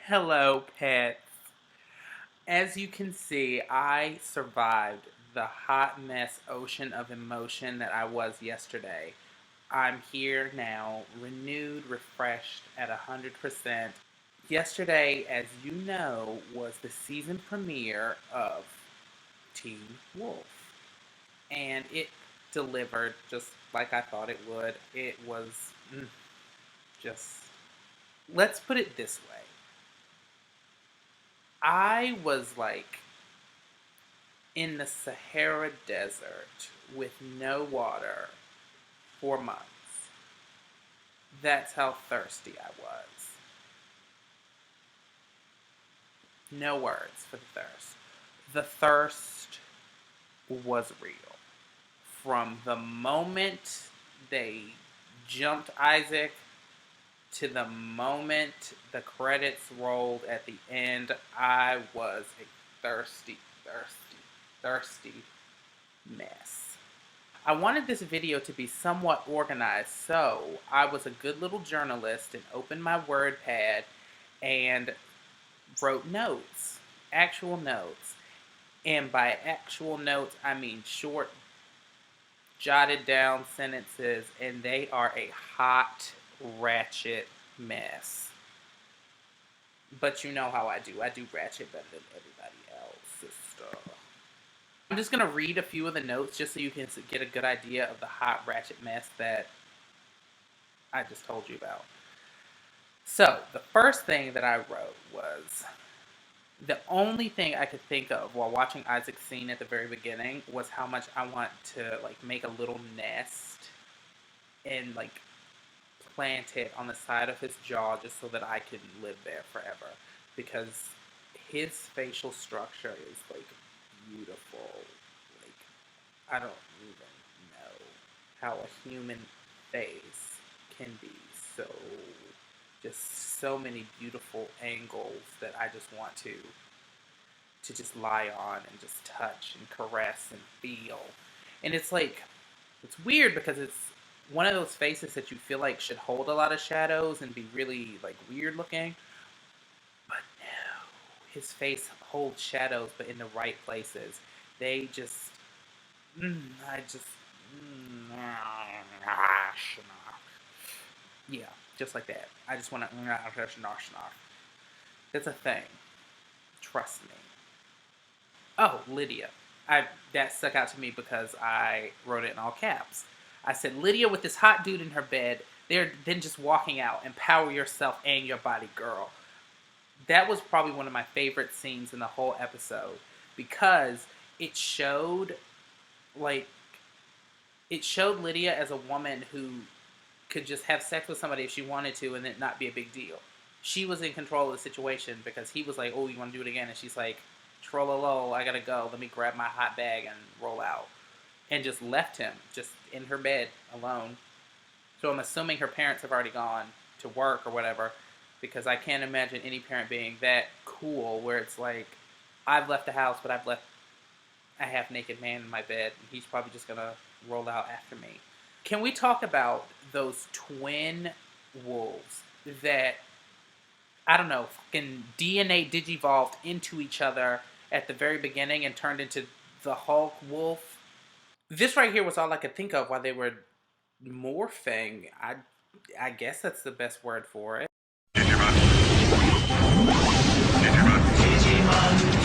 Hello, pets. As you can see, I survived the hot mess ocean of emotion that I was yesterday. I'm here now, renewed, refreshed at 100%. Yesterday, as you know, was the season premiere of Teen Wolf. And it delivered just like I thought it would. It was just. Let's put it this way. I was like in the Sahara Desert with no water for months. That's how thirsty I was. No words for the thirst. The thirst was real. From the moment they jumped Isaac to the moment the credits rolled at the end, I was a thirsty mess. I wanted this video to be somewhat organized, so I was a good little journalist and opened my WordPad and wrote notes, actual notes. And by actual notes, I mean short, jotted down sentences, and they are a hot, ratchet mess. But you know how I do. I do ratchet better than everybody else, sister. I'm just going to read a few of the notes just so you can get a good idea of the hot ratchet mess that I just told you about. So, the first thing that I wrote was the only thing I could think of while watching Isaac's scene at the very beginning was how much I want to make a little nest and plant it on the side of his jaw just so that I can live there forever, because his facial structure is beautiful. I don't even know how a human face can be so, just so many beautiful angles that I just want to just lie on and just touch and caress and feel. And it's weird because it's one of those faces that you feel like should hold a lot of shadows and be really weird looking. But no, his face holds shadows, but in the right places. They just, yeah, just like that. I just want to, it's a thing. Trust me. Oh, Lydia. That stuck out to me because I wrote it in all caps. I said, Lydia with this hot dude in her bed, they're then just walking out. Empower yourself and your body, girl. That was probably one of my favorite scenes in the whole episode because it showed Lydia as a woman who could just have sex with somebody if she wanted to and it not be a big deal. She was in control of the situation because he was like, oh, you want to do it again? And she's like, trollolo, I gotta go. Let me grab my hot bag and roll out. And just left him just in her bed alone. So I'm assuming her parents have already gone to work or whatever, because I can't imagine any parent being that cool where it's like, I've left the house, but I've left a half-naked man in my bed, and he's probably just gonna roll out after me. Can we talk about those twin wolves that, I don't know, fucking DNA digivolved into each other at the very beginning and turned into the Hulk wolf? This right here was all I could think of while they were morphing. I guess that's the best word for it. Digimon.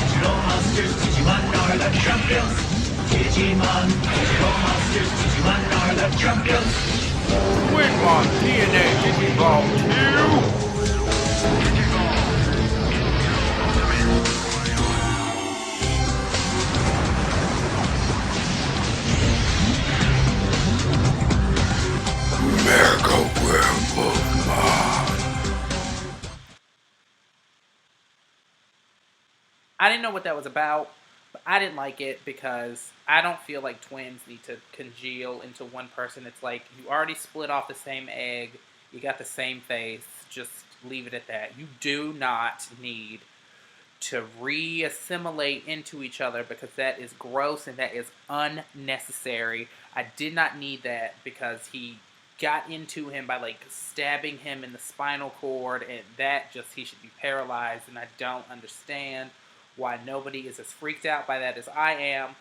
Digital monsters, Digimon are the champions. Digimon, digital monsters, Digimon are the champions. When my DNA digivolved too. Mega Werewolf Man. I didn't know what that was about, but I didn't like it because I don't feel like twins need to congeal into one person. It's like you already split off the same egg, you got the same face, just leave it at that. You do not need to re-assimilate into each other because that is gross and that is unnecessary. I did not need that because he got into him by like stabbing him in the spinal cord, and that just, he should be paralyzed, and I don't understand why nobody is as freaked out by that as I am.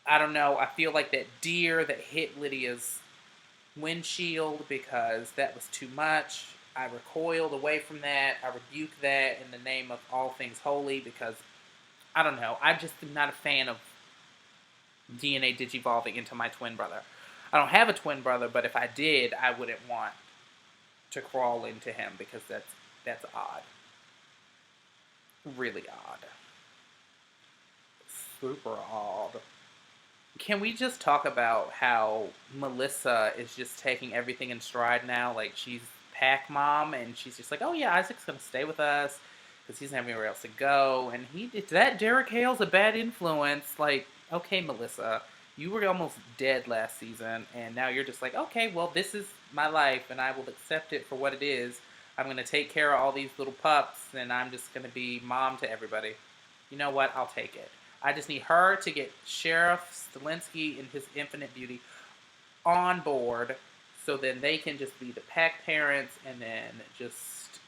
I don't know. I feel like that deer that hit Lydia's windshield, because that was too much. I recoiled away from that. I rebuked that in the name of all things holy, because I don't know. I just am not a fan of DNA digivolving into my twin brother. I don't have a twin brother, but if I did, I wouldn't want to crawl into him, because that's odd. Really odd. Super odd. Can we just talk about how Melissa is just taking everything in stride now? Like, she's pack mom, and she's just like, oh yeah, Isaac's gonna stay with us because he doesn't have anywhere else to go. And that Derek Hale's a bad influence. Like, okay, Melissa, you were almost dead last season, and now you're just like, okay, well, this is my life, and I will accept it for what it is. I'm gonna take care of all these little pups, and I'm just gonna be mom to everybody. You know what? I'll take it. I just need her to get Sheriff Stilinski and his infinite beauty on board, so then they can just be the pack parents, and then just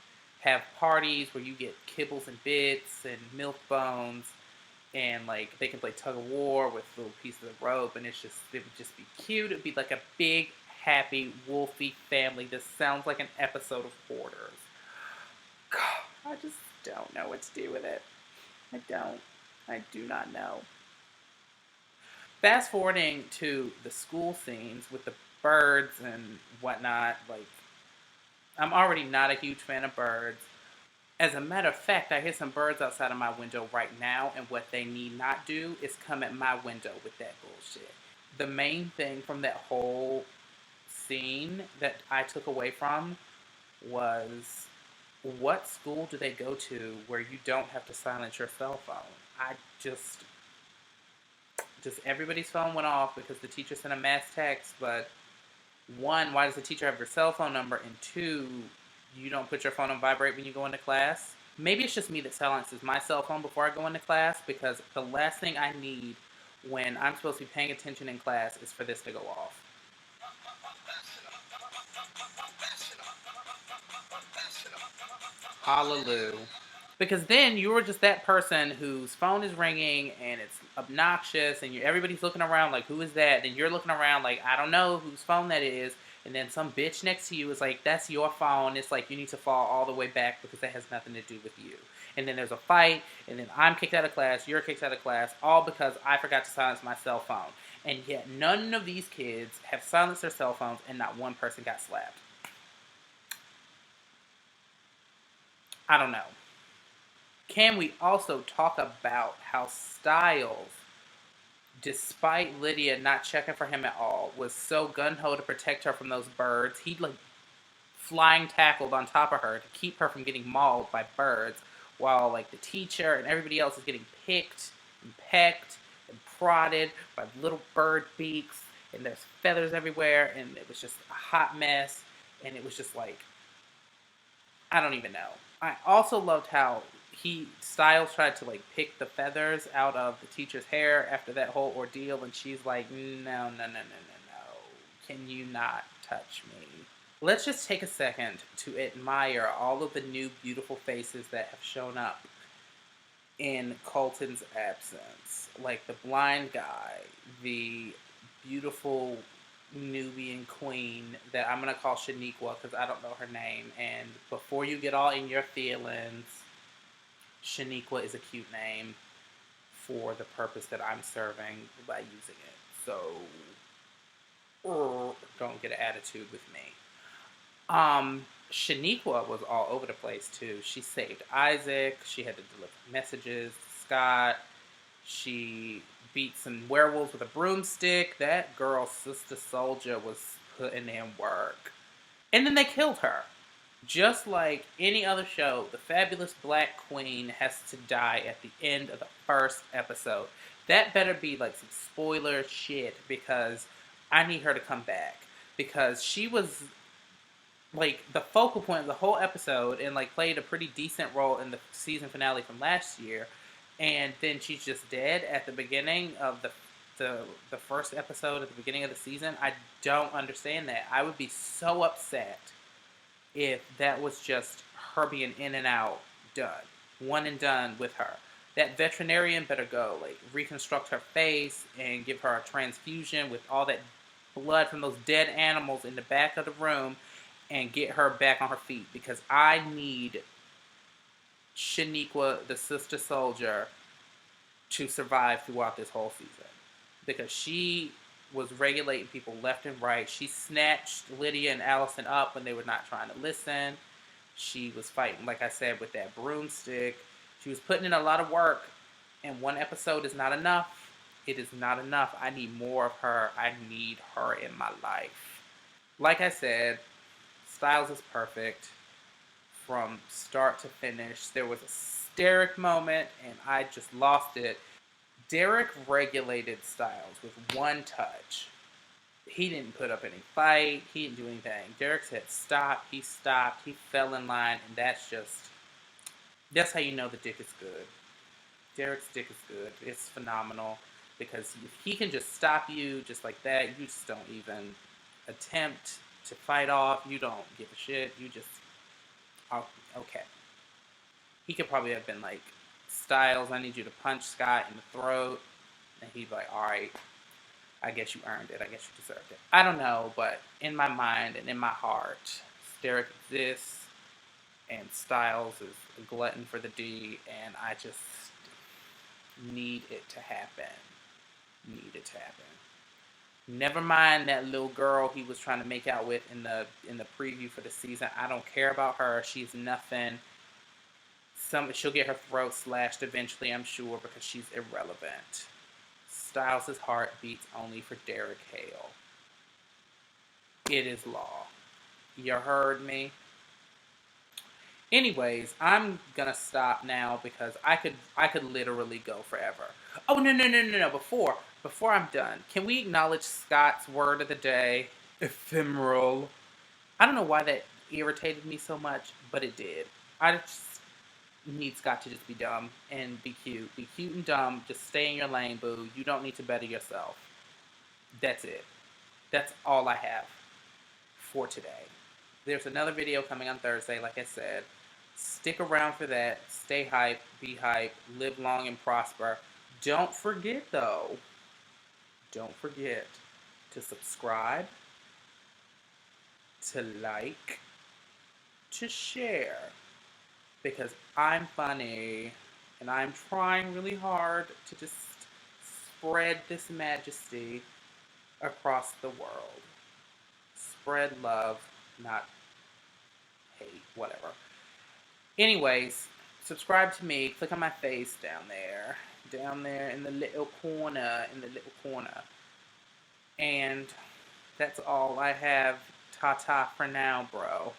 have parties where you get kibbles and bits and milk bones, and like they can play tug of war with little pieces of rope, and it would just be cute. It would be like a big, happy Wolfie family. This sounds like an episode of Hoarders. God, I just don't know what to do with it. I do not know. Fast forwarding to the school scenes with the birds and whatnot, like, I'm already not a huge fan of birds. As a matter of fact, I hear some birds outside of my window right now, and what they need not do is come at my window with that bullshit. The main thing from that whole scene that I took away from was, what school do they go to where you don't have to silence your cell phone? I just everybody's phone went off because the teacher sent a mass text, but one, why does the teacher have your cell phone number? And two, you don't put your phone on vibrate when you go into class? Maybe it's just me that silences my cell phone before I go into class, because the last thing I need when I'm supposed to be paying attention in class is for this to go off. Hallelujah. Because then you were just that person whose phone is ringing and it's obnoxious, and everybody's looking around like, who is that? Then you're looking around like, I don't know whose phone that is. And then some bitch next to you is like, that's your phone. It's like, you need to fall all the way back because that has nothing to do with you. And then there's a fight, and then I'm kicked out of class, you're kicked out of class, all because I forgot to silence my cell phone. And yet none of these kids have silenced their cell phones, and not one person got slapped. I don't know. Can we also talk about how Styles, despite Lydia not checking for him at all, was so gung-ho to protect her from those birds? He'd like flying tackled on top of her to keep her from getting mauled by birds, while like the teacher and everybody else is getting picked and pecked and prodded by little bird beaks, and there's feathers everywhere, and it was just a hot mess, and it was just like, I don't even know. I also loved how Styles tried to like pick the feathers out of the teacher's hair after that whole ordeal, and she's like, no. Can you not touch me? Let's just take a second to admire all of the new beautiful faces that have shown up in Colton's absence. Like the blind guy, the beautiful Nubian queen that I'm going to call Shaniqua because I don't know her name. And before you get all in your feelings, Shaniqua is a cute name for the purpose that I'm serving by using it. So, don't get an attitude with me. Shaniqua was all over the place too. She saved Isaac. She had to deliver messages to Scott. She beat some werewolves with a broomstick. That girl, Sister Soldier, was putting in work. And then they killed her. Just like any other show, the fabulous Black Queen has to die at the end of the first episode. That better be like some spoiler shit, because I need her to come back. Because she was like the focal point of the whole episode, and like played a pretty decent role in the season finale from last year. And then she's just dead at the beginning of the the first episode at the beginning of the season. I don't understand that. I would be so upset if that was just her being in and out, done, one and done with her. That veterinarian better go, like, reconstruct her face and give her a transfusion with all that blood from those dead animals in the back of the room and get her back on her feet, because I need Shaniqua, the sister soldier, to survive throughout this whole season, because she was regulating people left and right. She snatched Lydia and Allison up when they were not trying to listen. She was fighting, like I said, with that broomstick. She was putting in a lot of work, and one episode is not enough. It is not enough. I need more of her. I need her in my life. Like I said, Styles is perfect from start to finish. There was a Derek moment, and I just lost it. Derek regulated Styles with one touch. He didn't put up any fight. He didn't do anything. Derek said stop. He stopped. He fell in line, and that's how you know the dick is good. Derek's dick is good. It's phenomenal, because if he can just stop you just like that, you just don't even attempt to fight off. You don't give a shit. You just, oh, okay. He could probably have been like, Styles, I need you to punch Scott in the throat. And he'd be like, all right, I guess you earned it. I guess you deserved it. I don't know, but in my mind and in my heart, Derek exists, and Styles is a glutton for the D, and I just need it to happen. Need it to happen. Never mind that little girl he was trying to make out with in the preview for the season. I don't care about her. She's nothing. She'll get her throat slashed eventually, I'm sure, because she's irrelevant. Styles' heart beats only for Derek Hale. It is law. You heard me? Anyways, I'm gonna stop now, because I could literally go forever. Oh, no. Before I'm done, can we acknowledge Scott's word of the day? Ephemeral. I don't know why that irritated me so much, but it did. I just need Scott to just be dumb and be cute. Be cute and dumb. Just stay in your lane, boo. You don't need to better yourself. That's it. That's all I have for today. There's another video coming on Thursday, like I said. Stick around for that. Stay hype, be hype, live long and prosper. Don't forget, though, don't forget to subscribe, to like, to share, because I'm funny, and I'm trying really hard to just spread this majesty across the world. Spread love, not hate, whatever. Anyways, subscribe to me. Click on my face down there in the little corner, And that's all I have. Ta-ta for now, bro.